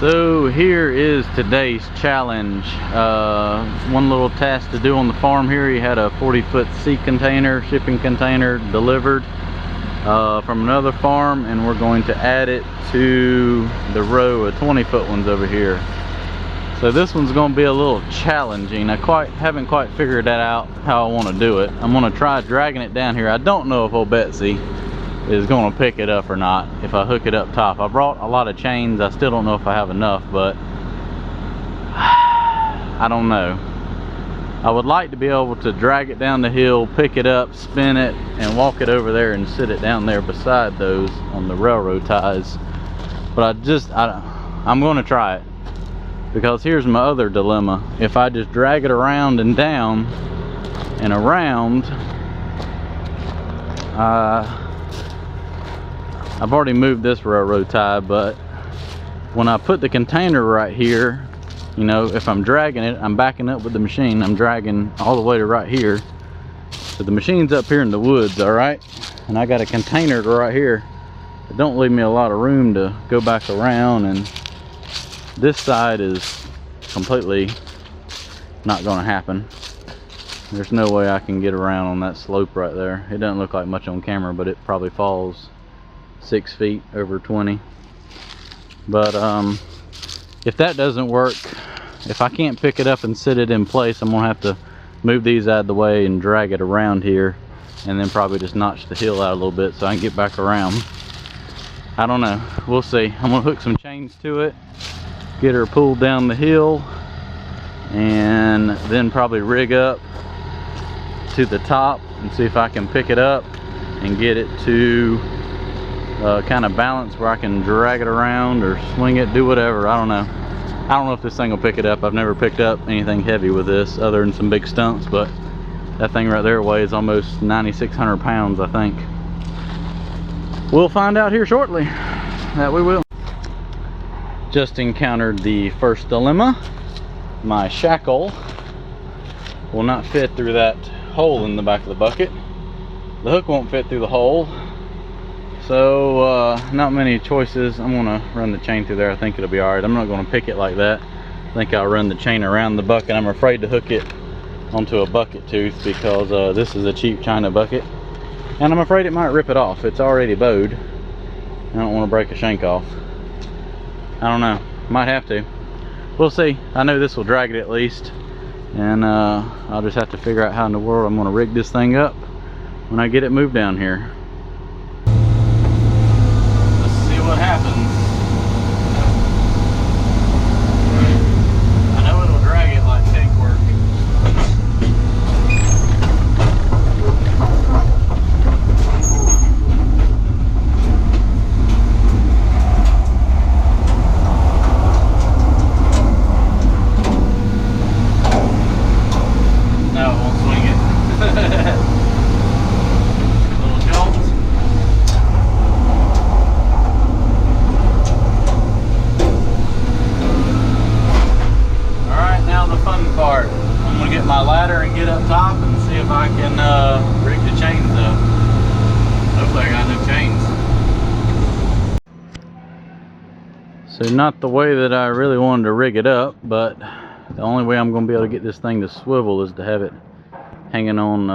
So here is today's challenge. One little task to do on the farm here. He had a 40-foot sea container, shipping container delivered from another farm, and we're going to add it to the row of 20-foot ones over here. So this one's going to be a little challenging. I haven't quite figured that out how I want to do it. I'm going to try dragging it down here. I don't know if old Betsy is going to pick it up or not if I hook it up top. I brought a lot of chains. I still don't know if I have enough, but I don't know. I would like to be able to drag it down the hill, pick it up, spin it, and walk it over there and sit it down there beside those on the railroad ties. But I'm going to try it, because here's my other dilemma. If I just drag it around and down and around, I've already moved this railroad tie, but when I put the container right here, you know, if I'm dragging it, I'm backing up with the machine, I'm dragging all the way to right here. So the machine's up here in the woods, all right? And I got a container right here. It don't leave me a lot of room to go back around, and this side is completely not gonna happen. There's no way I can get around on that slope right there. It doesn't look like much on camera, but it probably falls 6 feet over 20. But if that doesn't work, if I can't pick it up and sit it in place, I'm gonna have to move these out of the way and drag it around here, and then probably just notch the hill out a little bit so I can get back around. I don't know, we'll see. I'm gonna hook some chains to it, get her pulled down the hill, and then probably rig up to the top and see if I can pick it up and get it to kind of balance where I can drag it around or swing it, do whatever. I don't know if this thing will pick it up. I've never picked up anything heavy with this other than some big stumps, but that thing right there weighs almost 9,600 pounds, I think. We'll find out here shortly. That we will. Just encountered the first dilemma. My shackle will not fit through that hole in the back of the bucket. The hook won't fit through the hole. So not many choices. I'm gonna run the chain through there. I think it'll be all right. I'm not gonna pick it like that. I think I'll run the chain around the bucket. I'm afraid to hook it onto a bucket tooth because this is a cheap China bucket, and I'm afraid it might rip it off. It's already bowed. I don't want to break a shank off. I don't know, might have to. We'll see. I know this will drag it at least, and I'll just have to figure out how in the world I'm gonna rig this thing up when I get it moved down here. What happens. I know it'll drag it like cake work. No, it won't swing it. Little jolt. Part. I'm gonna get my ladder and get up top and see if I can rig the chains up. Hopefully I got no chains. So not the way that I really wanted to rig it up, but the only way I'm gonna be able to get this thing to swivel is to have it hanging on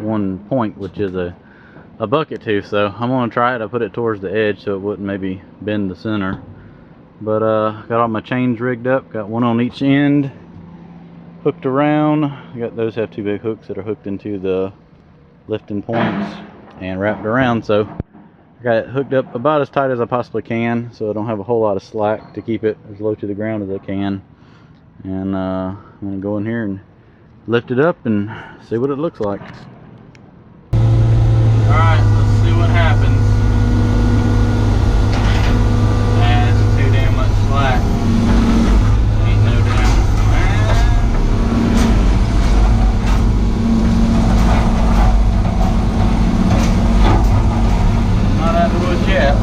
one point, which is a bucket tooth. So I'm gonna try it. I put it towards the edge so it wouldn't maybe bend the center. But got all my chains rigged up, got one on each end, hooked around. Those have two big hooks that are hooked into the lifting points and wrapped around. So I got it hooked up about as tight as I possibly can, so I don't have a whole lot of slack to keep it as low to the ground as I can. And I'm gonna go in here and lift it up and see what it looks like. All right, let's see what happens. That's too damn much slack. Yeah.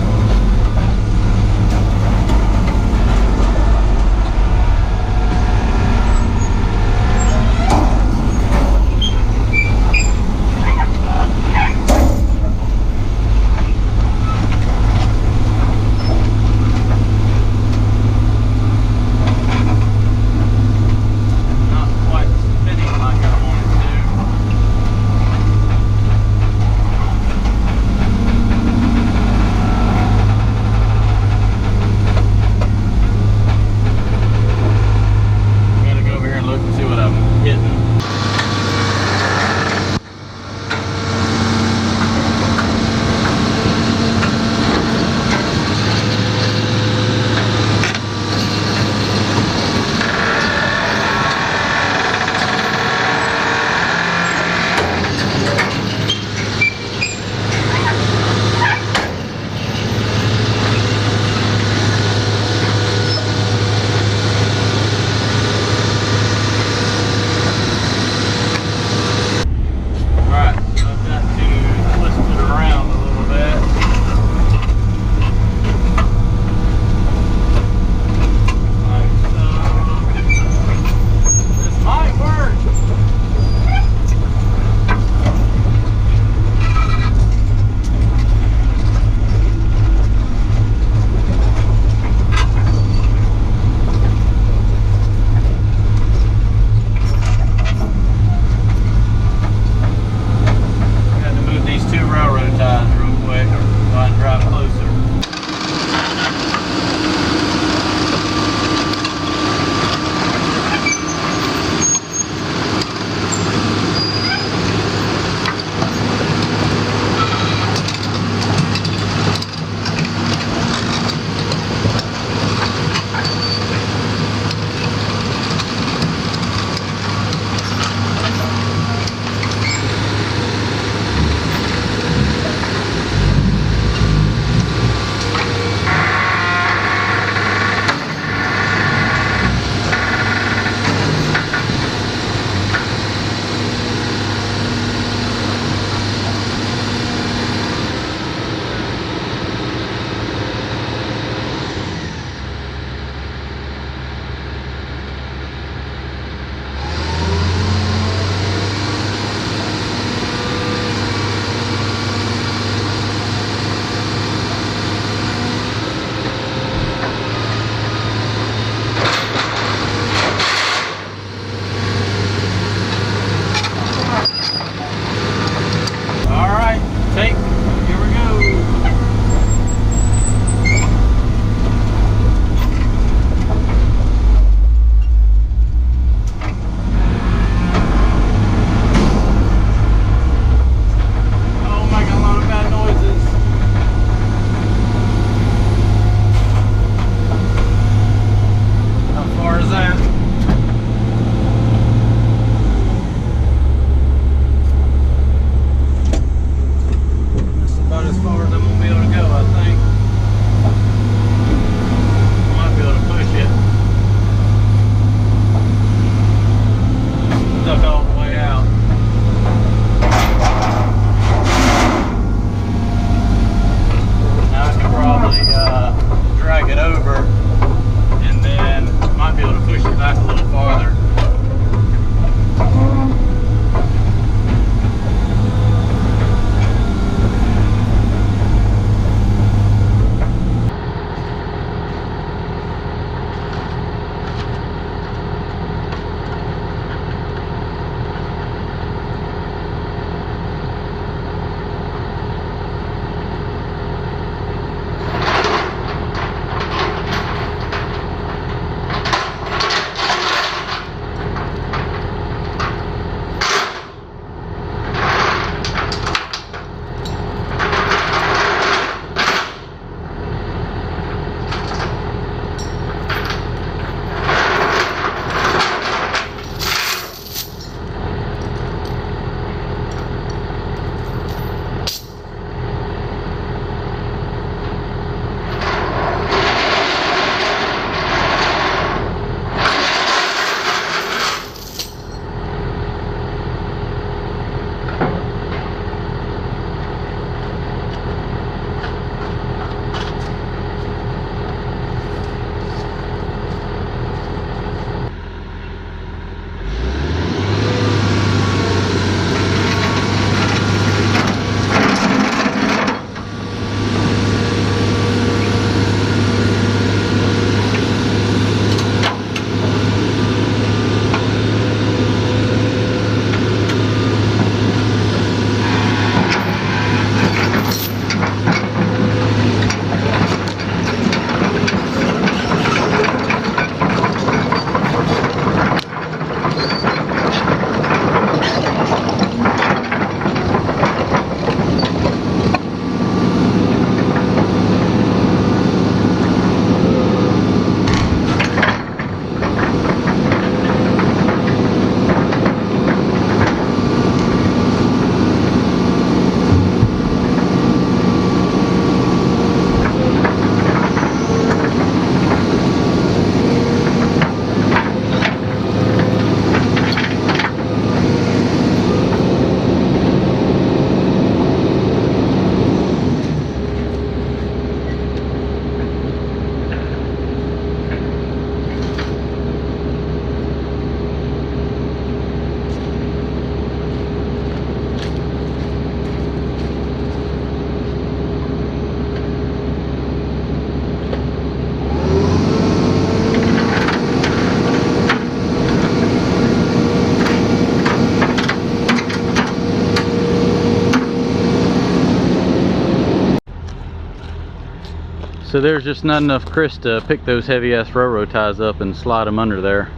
So there's just not enough Chris to pick those heavy ass railroad ties up and slide them under there.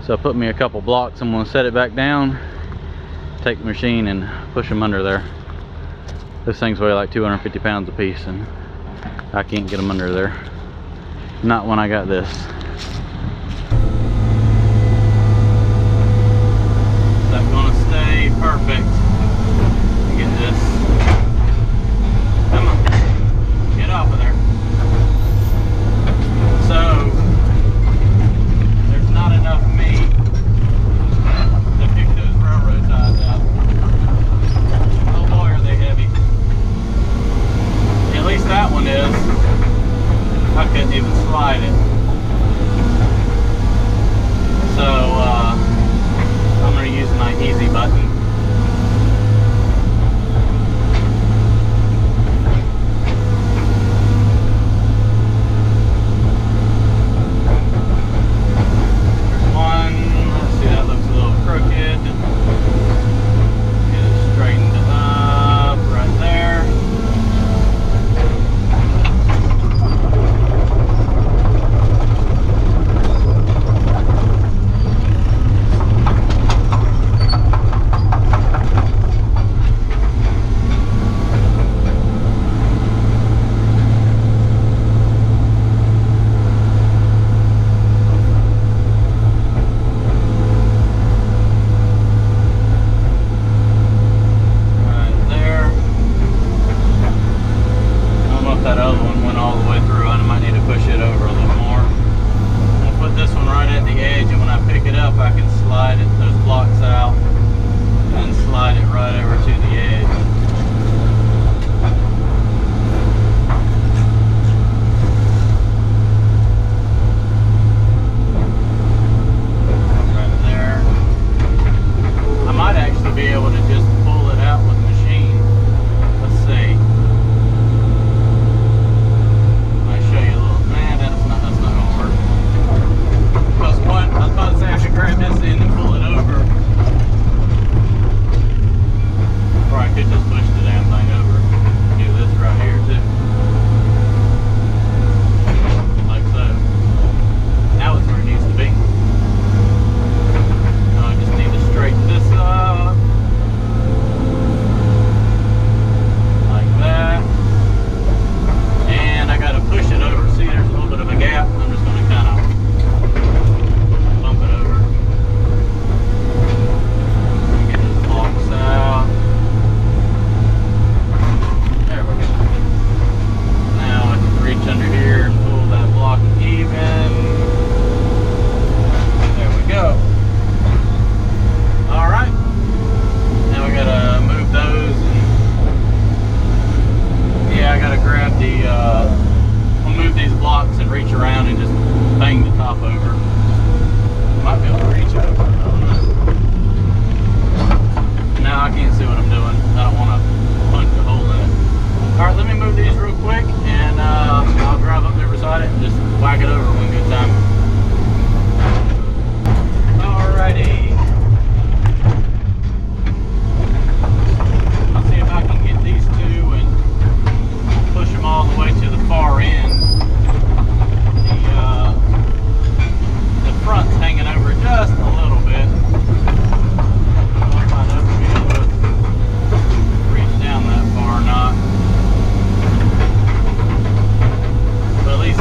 So I put me a couple blocks. I'm gonna set it back down, take the machine and push them under there. Those things weigh like 250 pounds a piece and I can't get them under there. Not when I got this. That's gonna stay perfect. Get this. Come on. Get off of there. So there's not enough meat to pick those railroad ties out. Oh boy, are they heavy. At least that one is. I couldn't even slide it. So I'm going to use my easy button. There's one. Let's see, that looks a little crooked. Get it straightened up right there. At least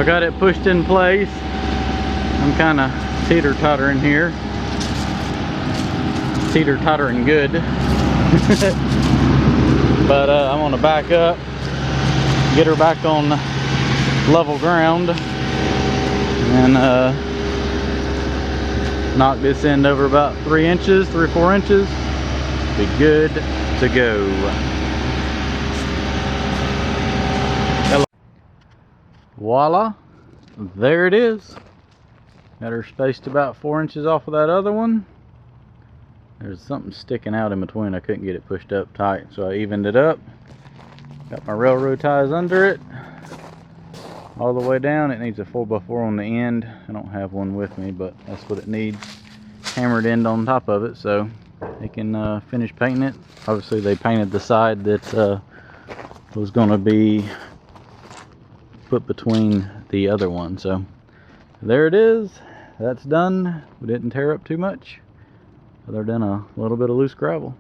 got it pushed in place. I'm kind of teeter-tottering here. Teeter-tottering good. But I'm gonna back up, get her back on level ground, and knock this end over about 3 inches, 3 or 4 inches. Be good to go. Voila, there it is. Got her spaced about 4 inches off of that other one. There's something sticking out in between. I couldn't get it pushed up tight, so I evened it up. Got my railroad ties under it all the way down. It needs a 4x4 on the end. I don't have one with me, but that's what it needs. Hammered end on top of it, so they can finish painting it. Obviously they painted the side that was going to be put between the other one. So there it is. That's done. We didn't tear up too much other than a little bit of loose gravel.